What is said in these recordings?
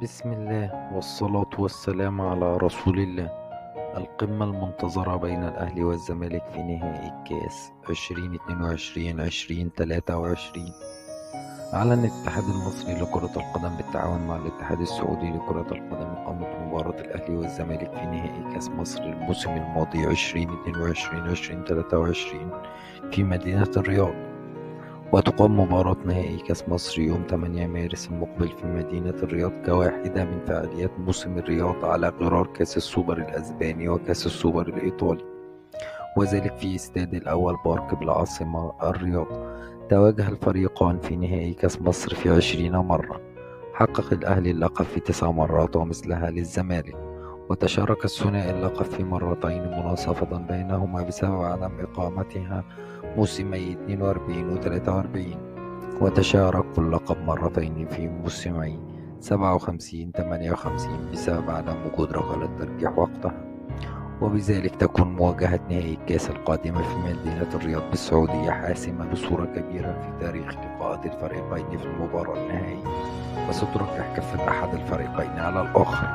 بسم الله والصلاة والسلام على رسول الله. القمة المنتظرة بين الأهلي والزمالك في نهائي الكاس 2022-2023. أعلن الاتحاد المصري لكرة القدم بالتعاون مع الاتحاد السعودي لكرة القدم إقامة مباراة الأهلي والزمالك في نهائي كأس مصر الموسم الماضي 2022-2023 في مدينة الرياض. وتقام مباراة نهائي كأس مصر يوم 8 مارس المقبل في مدينة الرياض كواحدة من فعاليات موسم الرياض على غرار كأس السوبر الأسباني وكأس السوبر الإيطالي، وذلك في استاد الأول بارك بالعاصمة الرياض. تواجه الفريقان في نهائي كأس مصر في 20 مرة، حقق الأهلي اللقب في 9 مرات ومثلها للزمالك، وتشارك الثنائي اللقب في مرتين مناصفة بينهما بسبب عدم إقامتها موسمي 42 و 43، وتشارك اللقب مرتين في موسمي 57 58 بسبب عدم وجود ركلات ترجيح وقتها. وبذلك تكون مواجهة نهائي الكأس القادمة في مدينة الرياض بالسعودية حاسمة بصورة كبيرة في تاريخ لقاءات الفريقين في المباراة النهائية، وسترجح كفة أحد الفريقين على الآخر،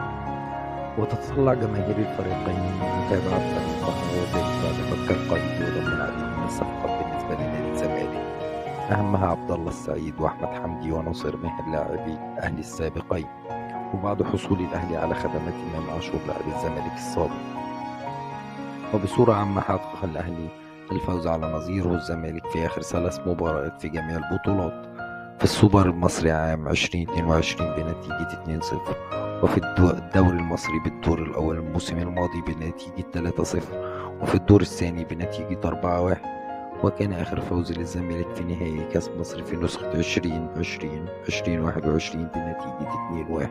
وتتطلع جماهير الفريقين متابعة فريقهم، وذلك بعد فك القيد وضم العديد من الصفقات بالنسبة لنادي الزمالك، أهمها عبد الله السعيد وأحمد حمدي وناصر ماهر لاعبي الأهلي السابقين، وبعد حصول الأهلي على خدمات إمام عاشور لاعب الزمالك السابق. وبصورة عامة حقق الأهلي الفوز على نظيره الزمالك في آخر 3 مباريات في جميع البطولات: في السوبر المصري عام 2022 بنتيجة 2-0، وفي الدوري المصري بالدور الأول الموسم الماضي بنتيجة 3-0، وفي الدور الثاني بنتيجة 4-1. وكان آخر فوز للزمالك في نهائي كأس مصر في نسخة 2020-2021 بنتيجة 2-1.